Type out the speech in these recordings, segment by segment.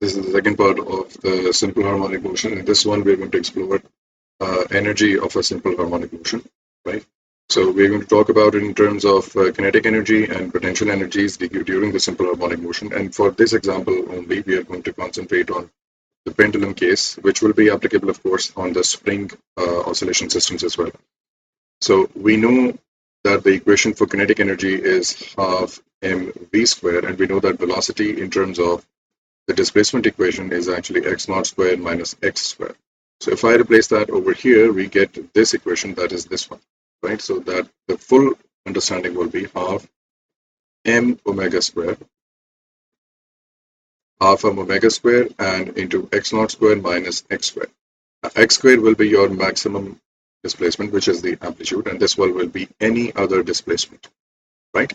This is the second part of the simple harmonic motion. In this one, we're going to explore energy of a simple harmonic motion, right? So we're going to talk about it in terms of kinetic energy and potential energies during the simple harmonic motion. And for this example only, we are going to concentrate on the pendulum case, which will be applicable, of course, on the spring oscillation systems as well. So we know that the equation for kinetic energy is half mv squared, and we know that velocity in terms of the displacement equation is actually x naught squared minus x squared. So if I replace that over here, we get this equation, that is this one, right? So that the full understanding will be half m omega squared, half m omega squared, and into x naught squared minus x squared. X squared will be your maximum displacement, which is the amplitude, and this one will be any other displacement, right?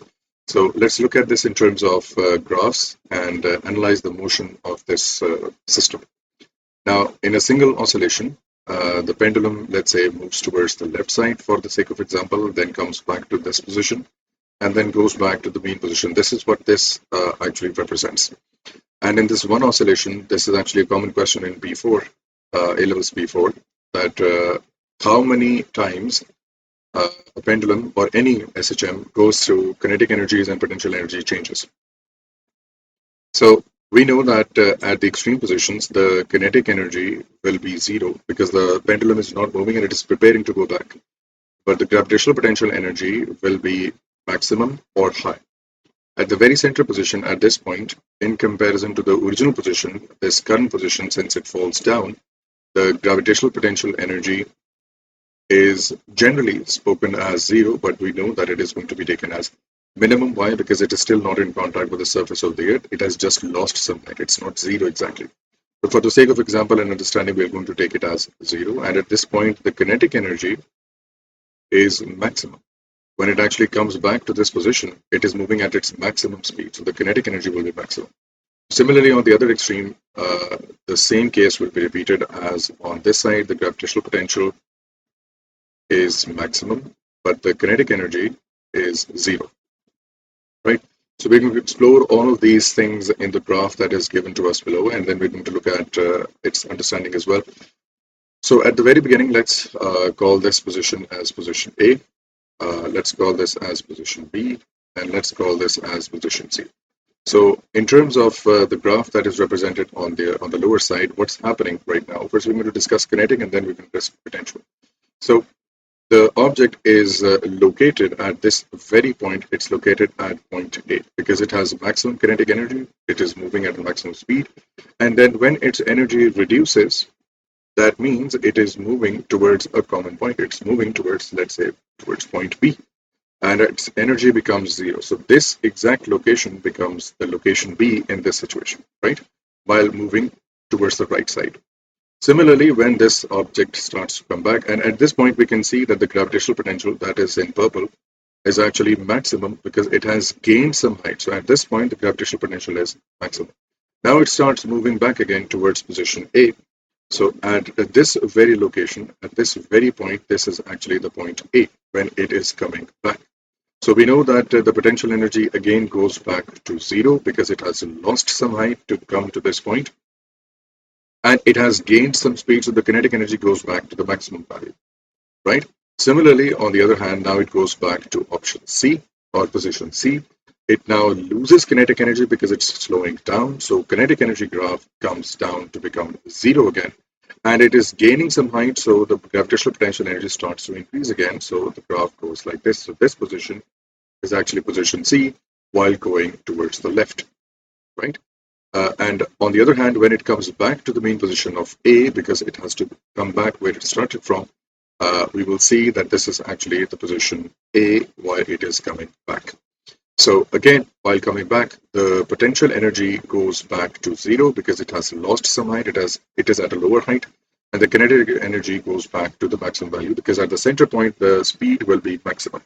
So let's look at this in terms of graphs and analyze the motion of this system. Now, in a single oscillation, the pendulum, let's say, moves towards the left side for the sake of example, then comes back to this position, and then goes back to the mean position. This is what this actually represents. And in this one oscillation, this is actually a common question in P4, A-levels P4, that how many times a pendulum or any SHM goes through kinetic energies and potential energy changes. So we know that at the extreme positions, the kinetic energy will be zero because the pendulum is not moving and it is preparing to go back. But the gravitational potential energy will be maximum or high. At the very center position at this point, in comparison to the original position, this current position, since it falls down, the gravitational potential energy is generally spoken as zero, but we know that it is going to be taken as minimum. Why? Because it is still not in contact with the surface of the earth. It has just lost some light. It's not zero exactly. But for the sake of example and understanding, we are going to take it as zero. And at this point, the kinetic energy is maximum. When it actually comes back to this position, it is moving at its maximum speed. So the kinetic energy will be maximum. Similarly, on the other extreme, the same case will be repeated as on this side. The gravitational potential is maximum, but the kinetic energy is zero, right? So we're going to explore all of these things in the graph that is given to us below, and then we're going to look at its understanding as well. So at the very beginning, let's call this position as position A. Let's call this as position B, and let's call this as position C. So in terms of the graph that is represented on the lower side, what's happening right now? First, we're going to discuss kinetic, and then we can discuss potential. So the object is located at this very point. It's located at point A because it has maximum kinetic energy. It is moving at maximum speed. And then when its energy reduces, that means it is moving towards a common point. It's moving towards, let's say, towards point B. And its energy becomes zero. So this exact location becomes the location B in this situation, right? While moving towards the right side. Similarly, when this object starts to come back, and at this point we can see that the gravitational potential that is in purple is actually maximum because it has gained some height. So at this point, the gravitational potential is maximum. Now it starts moving back again towards position A. So at this very location, at this very point, this is actually the point A when it is coming back. So we know that the potential energy again goes back to zero because it has lost some height to come to this point. And it has gained some speed, so the kinetic energy goes back to the maximum value, right? Similarly, on the other hand, now it goes back to option C or position C. It now loses kinetic energy because it's slowing down. So kinetic energy graph comes down to become zero again. And it is gaining some height, so the gravitational potential energy starts to increase again. So the graph goes like this. So this position is actually position C while going towards the left, right? And on the other hand, when it comes back to the main position of A, because it has to come back where it started from, we will see that this is actually the position A while it is coming back. So again, while coming back, the potential energy goes back to zero because it has lost some height. It is at a lower height. And the kinetic energy goes back to the maximum value because at the center point, the speed will be maximum.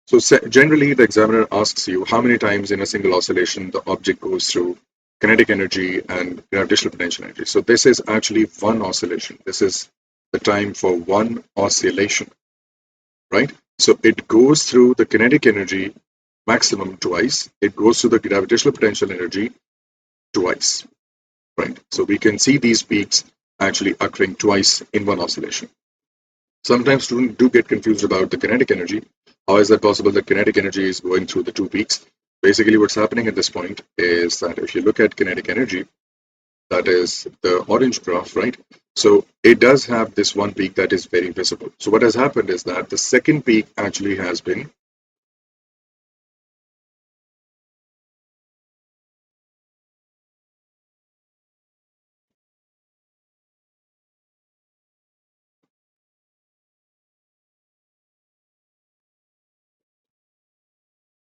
So generally, the examiner asks you how many times in a single oscillation the object goes through kinetic energy and gravitational potential energy. So this is actually one oscillation. This is the time for one oscillation, right? So it goes through the kinetic energy maximum twice. It goes through the gravitational potential energy twice. right? So we can see these peaks actually occurring twice in one oscillation. Sometimes students do get confused about the kinetic energy. How is that possible that kinetic energy is going through the two peaks? Basically, what's happening at this point is that if you look at kinetic energy, that is the orange graph, right? So it does have this one peak that is very visible. So what has happened is that the second peak actually has been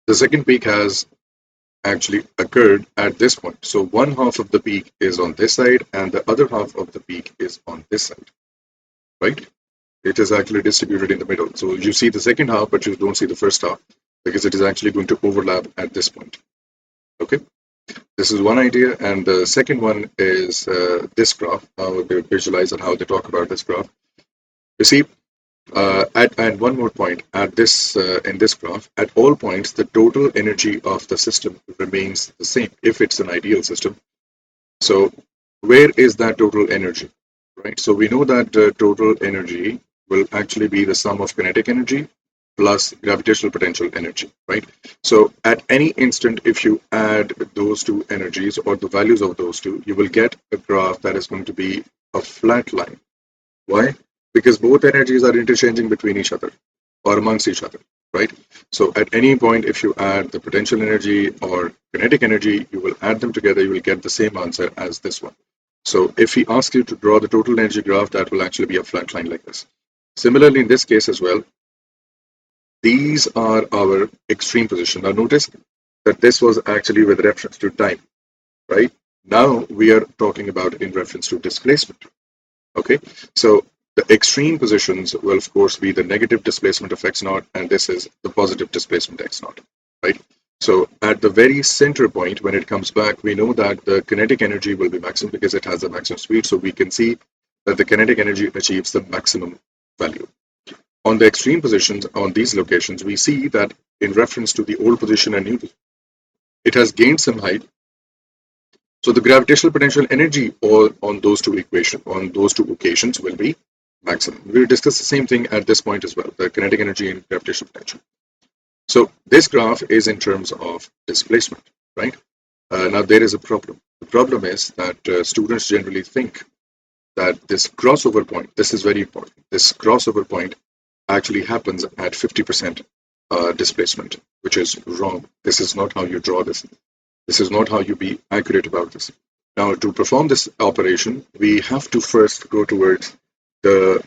the second peak has actually occurred at this point. So one half of the peak is on this side and the other half of the peak is on this side, right? It is actually distributed in the middle. So you see the second half, but you don't see the first half because it is actually going to overlap at this point. Okay, this is one idea, and the second one is this graph. How they visualize and how they talk about this graph. You see, and one more point at this in this graph, at all points, the total energy of the system remains the same if it's an ideal system. So where is that total energy, right? So we know that total energy will actually be the sum of kinetic energy plus gravitational potential energy, right? So at any instant, if you add those two energies or the values of those two, you will get a graph that is going to be a flat line. Why? Because both energies are interchanging between each other or amongst each other, right? So at any point, if you add the potential energy or kinetic energy, you will add them together, you will get the same answer as this one. So if we ask you to draw the total energy graph, that will actually be a flat line like this. Similarly, in this case as well, these are our extreme position. Now notice that this was actually with reference to time, right? Now we are talking about in reference to displacement. Okay, so the extreme positions will of course be the negative displacement of x naught, and this is the positive displacement x naught, right? So at the very center point, when it comes back, we know that the kinetic energy will be maximum because it has the maximum speed. So we can see that the kinetic energy achieves the maximum value. On the extreme positions on these locations, we see that in reference to the old position and new position, it has gained some height. So the gravitational potential energy on those two occasions will be maximum. We will discuss the same thing at this point as well, the kinetic energy and gravitational potential. So this graph is in terms of displacement, right? Now there is a problem. The problem is that students generally think that this crossover point, this is very important, this crossover point actually happens at 50% displacement, which is wrong. This is not how you draw this. This is not how you be accurate about this. Now, to perform this operation, we have to first go towards the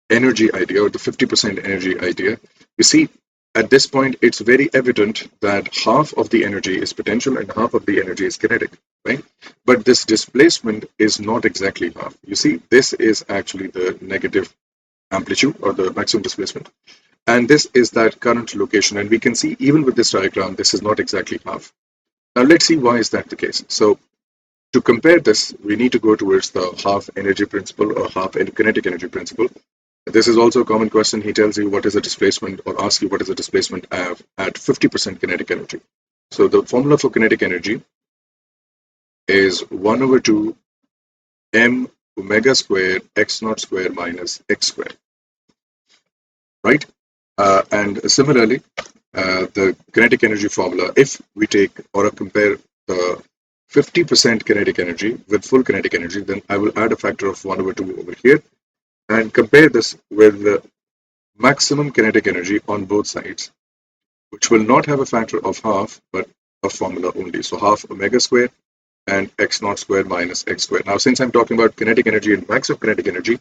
energy idea or the 50% energy idea. You see, at this point, it's very evident that half of the energy is potential and half of the energy is kinetic, right? But this displacement is not exactly half. You see, this is actually the negative amplitude or the maximum displacement. And this is that current location. And we can see even with this diagram, this is not exactly half. Now let's see why is that the case. So to compare this, we need to go towards the half energy principle or half kinetic energy principle. This is also a common question. He tells you what is the displacement or asks you what is the displacement at 50% kinetic energy. So the formula for kinetic energy is 1 over 2 m omega square x naught square minus x square, right? And similarly, the kinetic energy formula, if we take or compare the 50% kinetic energy with full kinetic energy, then I will add a factor of 1 over 2 over here and compare this with the maximum kinetic energy on both sides, which will not have a factor of half, but a formula only. So half omega square and x naught square minus x square. Now, since I'm talking about kinetic energy and maximum kinetic energy,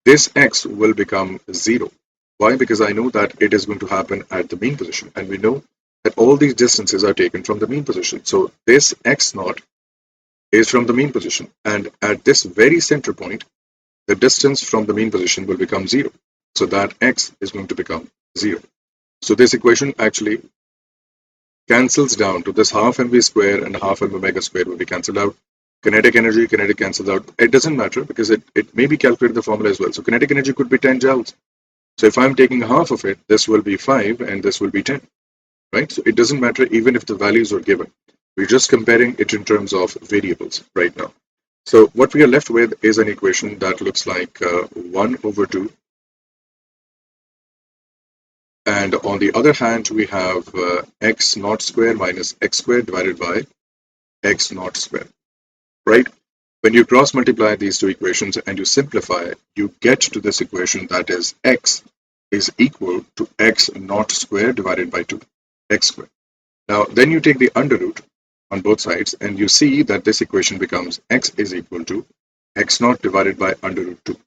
this x will become 0. Why? Because I know that it is going to happen at the mean position, and we know that all these distances are taken from the mean position. So this x naught is from the mean position, and at this very center point, the distance from the mean position will become 0. So that x is going to become 0. So this equation actually cancels down to this half mv square and half m omega square will be cancelled out. Kinetic energy, kinetic cancels out. It doesn't matter because it may be calculated the formula as well. So kinetic energy could be 10 joules. So if I'm taking half of it, this will be 5 and this will be 10, right? So it doesn't matter even if the values are given. We're just comparing it in terms of variables right now. So what we are left with is an equation that looks like 1 over 2. And on the other hand, we have x naught square minus x squared divided by x naught square, right? When you cross multiply these two equations and you simplify, you get to this equation that is x is equal to x naught square divided by 2, x squared. Now, then you take the under root on both sides and you see that this equation becomes x is equal to x naught divided by under root 2.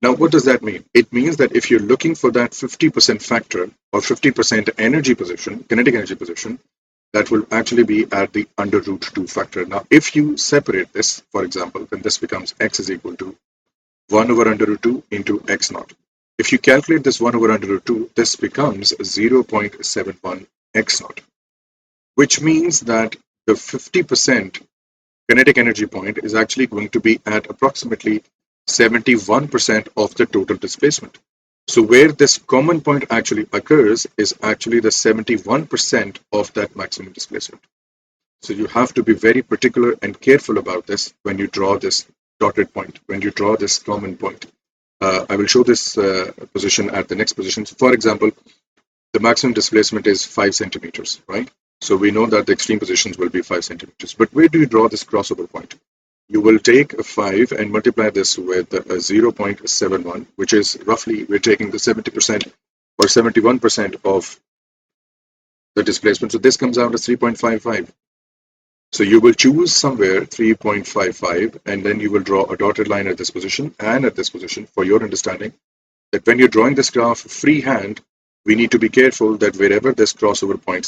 Now, what does that mean? It means that if you're looking for that 50% factor or 50% energy position, kinetic energy position, that will actually be at the under root 2 factor. Now, if you separate this, for example, then this becomes x is equal to 1 over under root 2 into x naught. If you calculate this 1 over under root 2, this becomes 0.71 x naught, which means that the 50% kinetic energy point is actually going to be at approximately 71% of the total displacement. So where this common point actually occurs is actually the 71% of that maximum displacement. So you have to be very particular and careful about this when you draw this dotted point, when you draw this common point. I will show this position at the next position. So for example, the maximum displacement is 5 centimeters, right? So we know that the extreme positions will be 5 centimeters. But where do you draw this crossover point? You will take a 5 and multiply this with a 0.71, which is roughly, we're taking the 70% or 71% of the displacement. So this comes out as 3.55. So you will choose somewhere 3.55 and then you will draw a dotted line at this position and at this position for your understanding that when you're drawing this graph freehand, we need to be careful that wherever this crossover point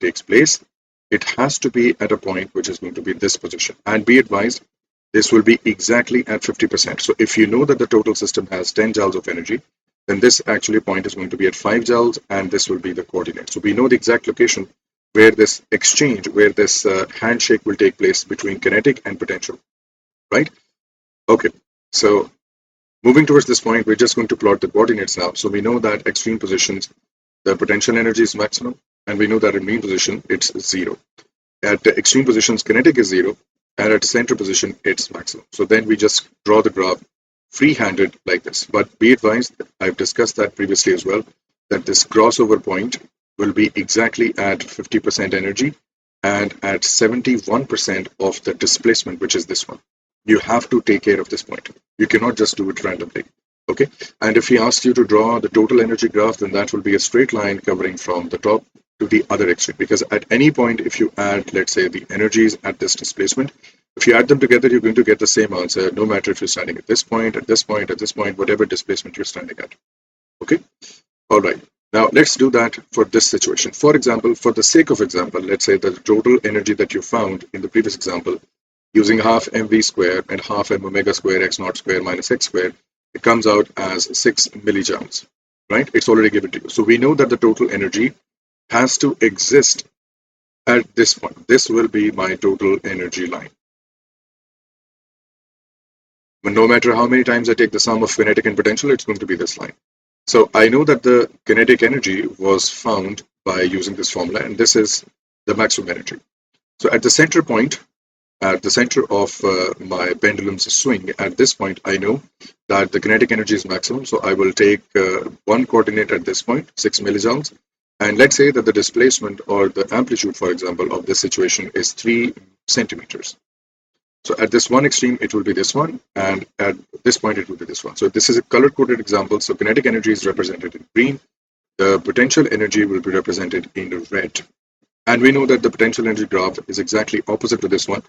takes place, it has to be at a point which is going to be this position. And be advised, this will be exactly at 50%. So if you know that the total system has 10 joules of energy, then this actually point is going to be at 5 joules and this will be the coordinate. So we know the exact location where this exchange, where this handshake will take place between kinetic and potential, right? Okay, so moving towards this point, we're just going to plot the coordinates now. So we know that extreme positions, the potential energy is maximum, and we know that in mean position, it's 0. At the extreme positions, kinetic is 0, and at center position, it's maximum. So then we just draw the graph free-handed like this. But be advised, I've discussed that previously as well, that this crossover point will be exactly at 50% energy and at 71% of the displacement, which is this one. You have to take care of this point. You cannot just do it randomly. Okay. And if he asks you to draw the total energy graph, then that will be a straight line covering from the top to the other extreme. Because at any point, if you add, let's say, the energies at this displacement, if you add them together, you're going to get the same answer, no matter if you're standing at this point, at this point, at this point, whatever displacement you're standing at. Okay. All right. Now, let's do that for this situation. For example, for the sake of example, let's say the total energy that you found in the previous example, using half mv square and half m omega square x naught square minus x square, it comes out as 6 millijoules, right? It's already given to you. So we know that the total energy has to exist at this point. This will be my total energy line. But no matter how many times I take the sum of kinetic and potential, it's going to be this line. So I know that the kinetic energy was found by using this formula, and this is the maximum energy. So at the center point, at the center of my pendulum's swing, at this point, I know that the kinetic energy is maximum. So I will take one coordinate at this point, 6 millijoules. And let's say that the displacement or the amplitude, for example, of this situation is 3 centimeters. So at this one extreme, it will be this one, and at this point, it will be this one. So this is a color-coded example. So kinetic energy is represented in green. The potential energy will be represented in red. And we know that the potential energy graph is exactly opposite to this one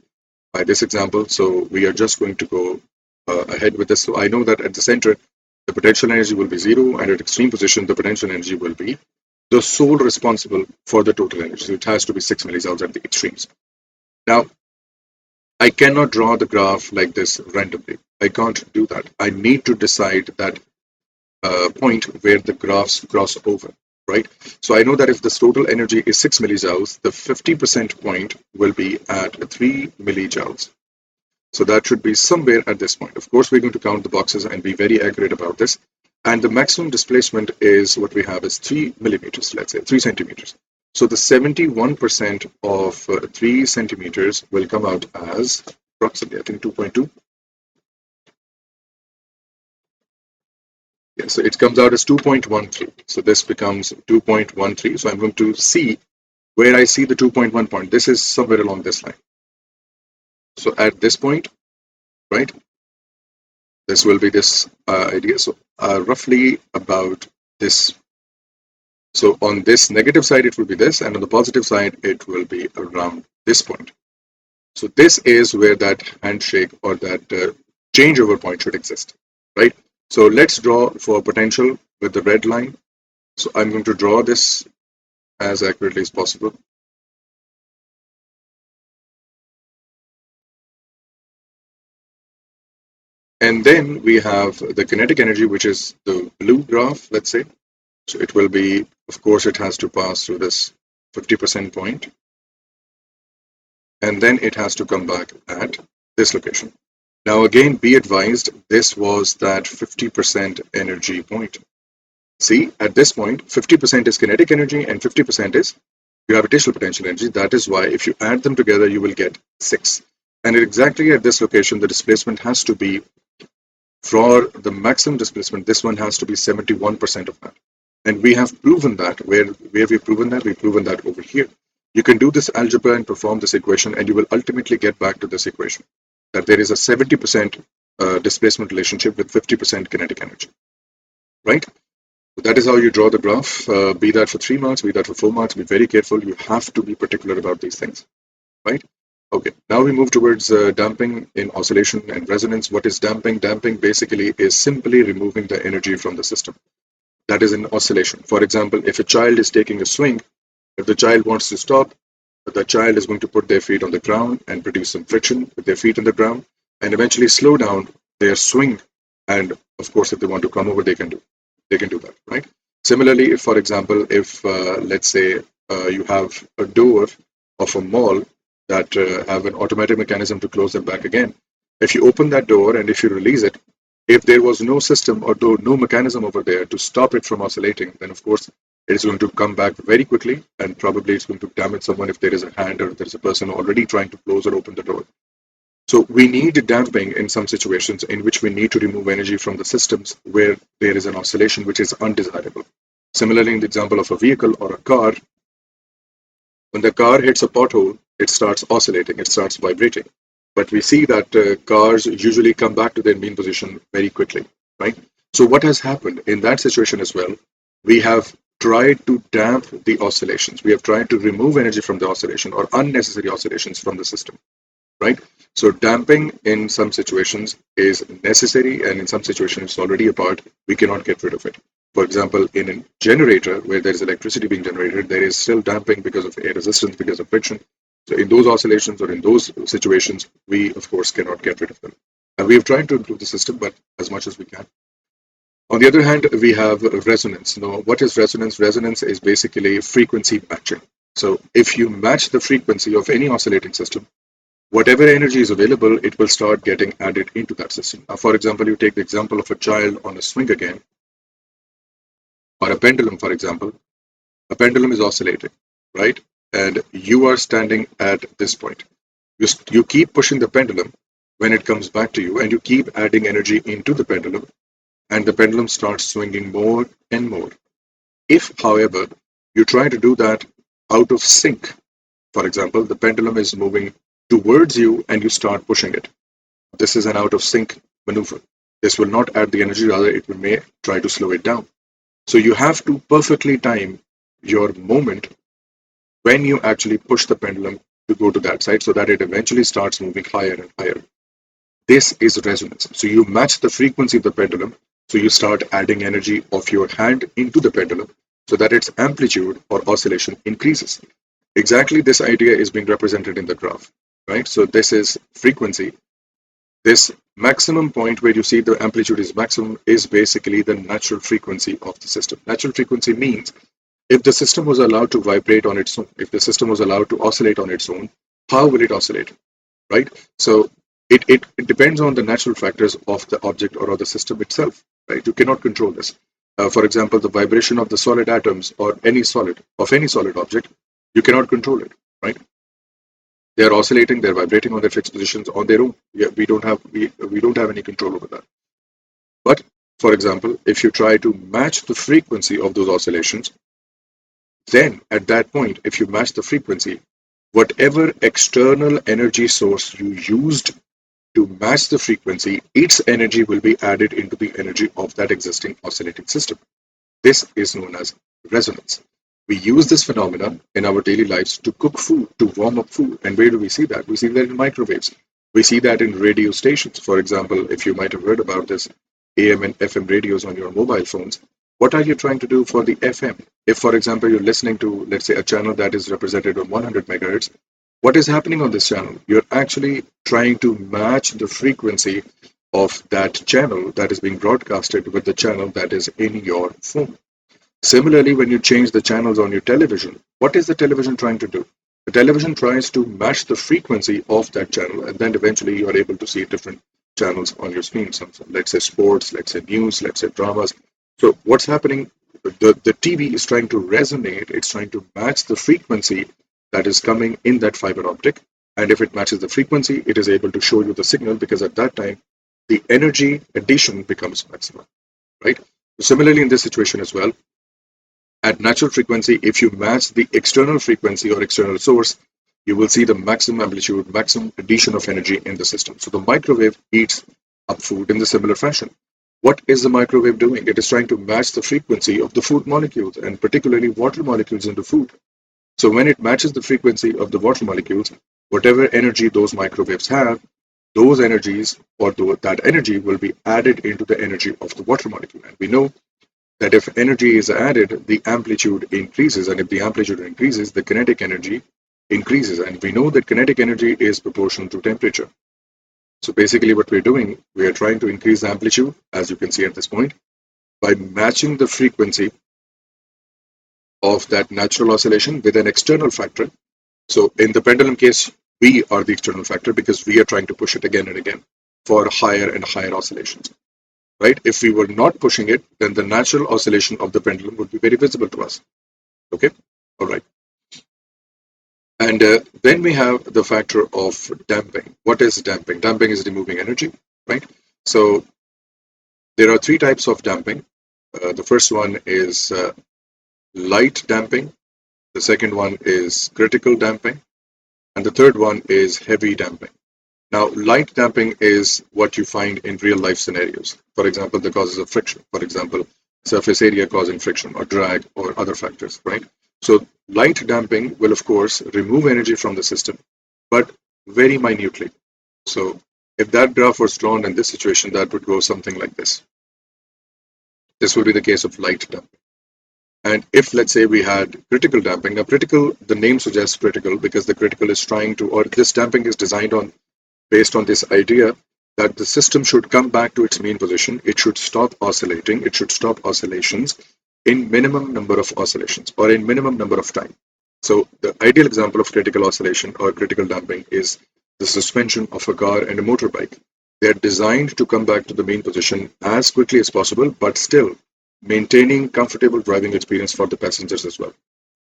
by this example. So we are just going to go ahead with this. So I know that at the center, the potential energy will be 0, and at extreme position, the potential energy will be the sole responsible for the total energy. So it has to be 6 millijoules at the extremes. Now, I cannot draw the graph like this randomly. I can't do that. I need to decide that point where the graphs cross over, right? So I know that if this total energy is 6 millijoules, the 50% point will be at 3 millijoules. So that should be somewhere at this point. Of course, we're going to count the boxes and be very accurate about this. And the maximum displacement is what we have is 3 millimeters, let's say 3 centimeters. So the 71% of 3 centimeters will come out as approximately, I think 2.2. Yeah, so it comes out as 2.13. So this becomes 2.13. So I'm going to see where I see the 2.1 point. This is somewhere along this line. So at this point, right, this will be this idea. So roughly about this. So on this negative side, it will be this, and on the positive side, it will be around this point. So this is where that handshake or that changeover point should exist, right? So let's draw for potential with the red line. So I'm going to draw this as accurately as possible. And then we have the kinetic energy, which is the blue graph, let's say. So it will be, of course, it has to pass through this 50% point. And then it has to come back at this location. Now, again, be advised, this was that 50% energy point. See, at this point, 50% is kinetic energy and 50% is gravitational potential energy. That is why if you add them together, you will get 6. And exactly at this location, the displacement has to be, for the maximum displacement, this one has to be 71% of that. And we have proven that. Where have we proven that? We've proven that over here. You can do this algebra and perform this equation, and you will ultimately get back to this equation, that there is a 70% displacement relationship with 50% kinetic energy, right? So that is how you draw the graph, be that for 3 marks, be that for 4 marks. Be very careful. You have to be particular about these things, right? Okay, now we move towards damping in oscillation and resonance. What is damping? Damping basically is simply removing the energy from the system. That is in oscillation. For example, if a child is taking a swing, if the child wants to stop, the child is going to put their feet on the ground and produce some friction with their feet on the ground and eventually slow down their swing. And of course, if they want to come over, they can do that, right? Similarly, if, for example, if let's say you have a door of a mall that have an automatic mechanism to close them back again, if you open that door and if you release it, if there was no system or no mechanism over there to stop it from oscillating, then of course it is going to come back very quickly, and probably it's going to damage someone if there is a hand or there is a person already trying to close or open the door. So we need damping in some situations in which we need to remove energy from the systems where there is an oscillation which is undesirable. Similarly, in the example of a vehicle or a car, when the car hits a pothole, it starts oscillating, it starts vibrating. But we see that cars usually come back to their mean position very quickly, right? So what has happened in that situation as well, we have tried to damp the oscillations. We have tried to remove energy from the oscillation or unnecessary oscillations from the system, right? So damping in some situations is necessary, and in some situations it's already a part. We cannot get rid of it. For example, in a generator where there is electricity being generated, there is still damping because of air resistance, because of friction. So in those oscillations or in those situations, we of course cannot get rid of them. And we have tried to improve the system, but as much as we can. On the other hand, we have resonance. Now, what is resonance? Resonance is basically frequency matching. So if you match the frequency of any oscillating system, whatever energy is available, it will start getting added into that system. Now, for example, you take the example of a child on a swing again, or a pendulum, for example. A pendulum is oscillating, right? And you are standing at this point. You keep pushing the pendulum when it comes back to you, and you keep adding energy into the pendulum, and the pendulum starts swinging more and more. If, however, you try to do that out of sync, for example, the pendulum is moving towards you and you start pushing it. This is an out of sync maneuver. This will not add the energy, rather it may try to slow it down. So you have to perfectly time your moment when you actually push the pendulum to go to that side so that it eventually starts moving higher and higher. This is resonance. So you match the frequency of the pendulum. So you start adding energy of your hand into the pendulum so that its amplitude or oscillation increases. Exactly this idea is being represented in the graph, right? So this is frequency. This maximum point where you see the amplitude is maximum is basically the natural frequency of the system. Natural frequency means if the system was allowed to vibrate on its own, if the system was allowed to oscillate on its own, how will it oscillate, right? So it depends on the natural factors of the object or of the system itself, right? You cannot control this. For example, the vibration of the solid atoms or any solid object, you cannot control it, right? They are oscillating, they're vibrating on their fixed positions on their own. We don't have any control over that. But for example, if you try to match the frequency of those oscillations, then at that point, if you match the frequency, whatever external energy source you used to match the frequency, its energy will be added into the energy of that existing oscillating system. This is known as resonance. We use this phenomenon in our daily lives to cook food, to warm up food. And where do we see that? We see that in microwaves. We see that in radio stations. For example, if you might have heard about this AM and FM radios on your mobile phones, what are you trying to do for the FM? If, for example, you're listening to, let's say, a channel that is represented on 100 megahertz, what is happening on this channel? You're actually trying to match the frequency of that channel that is being broadcasted with the channel that is in your phone. Similarly, when you change the channels on your television, what is the television trying to do? The television tries to match the frequency of that channel, and then eventually you are able to see different channels on your screen. So let's say sports, let's say news, let's say dramas. So what's happening? The TV is trying to resonate, it's trying to match the frequency that is coming in that fiber optic. And if it matches the frequency, it is able to show you the signal because at that time, the energy addition becomes maximum, right? Similarly, in this situation as well, at natural frequency, if you match the external frequency or external source, you will see the maximum amplitude, maximum addition of energy in the system. So the microwave heats up food in the similar fashion. What is the microwave doing? It is trying to match the frequency of the food molecules and particularly water molecules in the food. So when it matches the frequency of the water molecules, whatever energy those microwaves have, those energies or that energy will be added into the energy of the water molecule. And we know that if energy is added, the amplitude increases. And if the amplitude increases, the kinetic energy increases. And we know that kinetic energy is proportional to temperature. So basically what we're doing, we are trying to increase the amplitude, as you can see at this point, by matching the frequency of that natural oscillation with an external factor. So in the pendulum case, we are the external factor because we are trying to push it again and again for higher and higher oscillations, right? If we were not pushing it, then the natural oscillation of the pendulum would be very visible to us. Okay, all right. And then we have the factor of damping. What is damping? Damping is removing energy, right? So there are three types of damping. The first one is light damping. The second one is critical damping. And the third one is heavy damping. Now, light damping is what you find in real life scenarios. For example, the causes of friction. For example, surface area causing friction or drag or other factors, right? So light damping will, of course, remove energy from the system, but very minutely. So if that graph was drawn in this situation, that would go something like this. This will be the case of light damping. And if, let's say, we had critical damping, now critical, the name suggests critical because the critical is trying to, or this damping is designed on, based on this idea that the system should come back to its mean position. It should stop oscillating. It should stop oscillations in minimum number of oscillations or in minimum number of time. So the ideal example of critical oscillation or critical damping is the suspension of a car and a motorbike. They're designed to come back to the mean position as quickly as possible, but still maintaining comfortable driving experience for the passengers as well,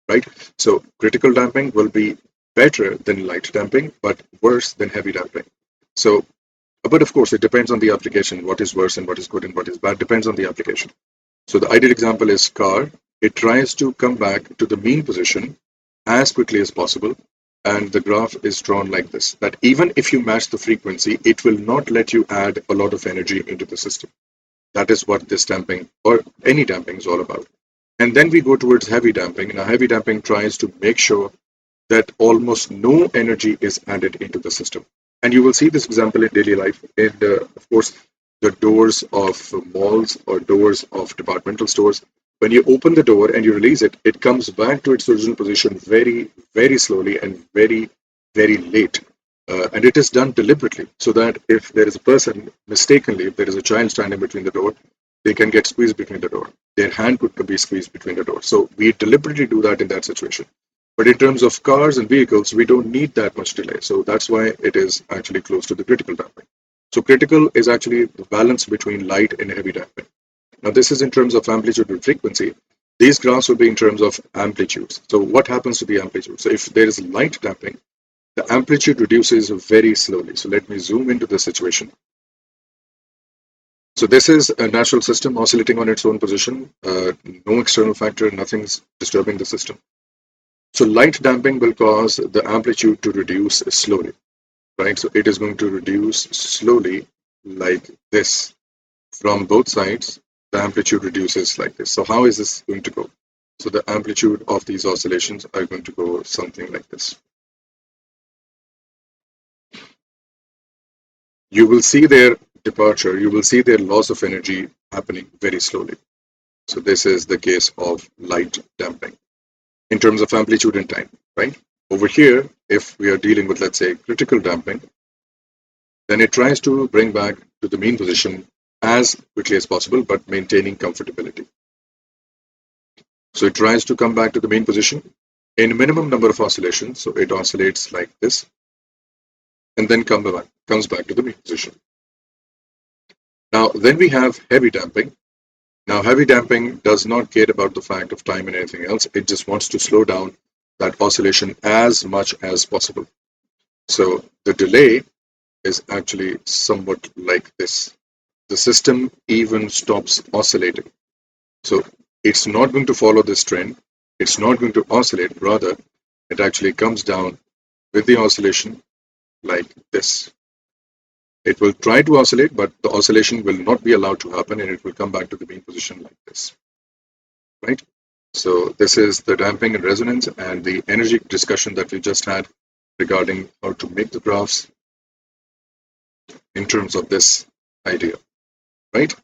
right? So critical damping will be better than light damping, but worse than heavy damping. So, but of course, it depends on the application. What is worse and what is good and what is bad depends on the application. So the ideal example is car. It tries to come back to the mean position as quickly as possible. And the graph is drawn like this, that even if you match the frequency, it will not let you add a lot of energy into the system. That is what this damping or any damping is all about. And then we go towards heavy damping. Now, heavy damping tries to make sure that almost no energy is added into the system. And you will see this example in daily life. And of course, the doors of malls or doors of departmental stores, when you open the door and you release it, it comes back to its original position very, very slowly and very, very late. And it is done deliberately so that if there is a person mistakenly, if there is a child standing between the door, they can get squeezed between the door. Their hand could be squeezed between the door. So we deliberately do that in that situation. But in terms of cars and vehicles, we don't need that much delay. So that's why it is actually close to the critical damping. So critical is actually the balance between light and heavy damping. Now this is in terms of amplitude and frequency. These graphs will be in terms of amplitudes. So what happens to the amplitude? So if there is light damping, the amplitude reduces very slowly. So let me zoom into the situation. So this is a natural system oscillating on its own position. No external factor, nothing's disturbing the system. So light damping will cause the amplitude to reduce slowly, right? So it is going to reduce slowly like this. From both sides, the amplitude reduces like this. So how is this going to go? So the amplitude of these oscillations are going to go something like this. You will see their departure, you will see their loss of energy happening very slowly. So this is the case of light damping in terms of amplitude and time, right? Over here, if we are dealing with, let's say, critical damping, then it tries to bring back to the mean position as quickly as possible, but maintaining comfortability. So it tries to come back to the mean position in minimum number of oscillations. So it oscillates like this and then comes back to the mean position. Now, then we have heavy damping. Now, heavy damping does not care about the fact of time and anything else. It just wants to slow down that oscillation as much as possible. So the delay is actually somewhat like this. The system even stops oscillating. So it's not going to follow this trend. It's not going to oscillate. Rather, it actually comes down with the oscillation like this. It will try to oscillate, but the oscillation will not be allowed to happen and it will come back to the mean position like this. Right? So this is the damping and resonance and the energy discussion that we just had regarding how to make the graphs in terms of this idea. Right?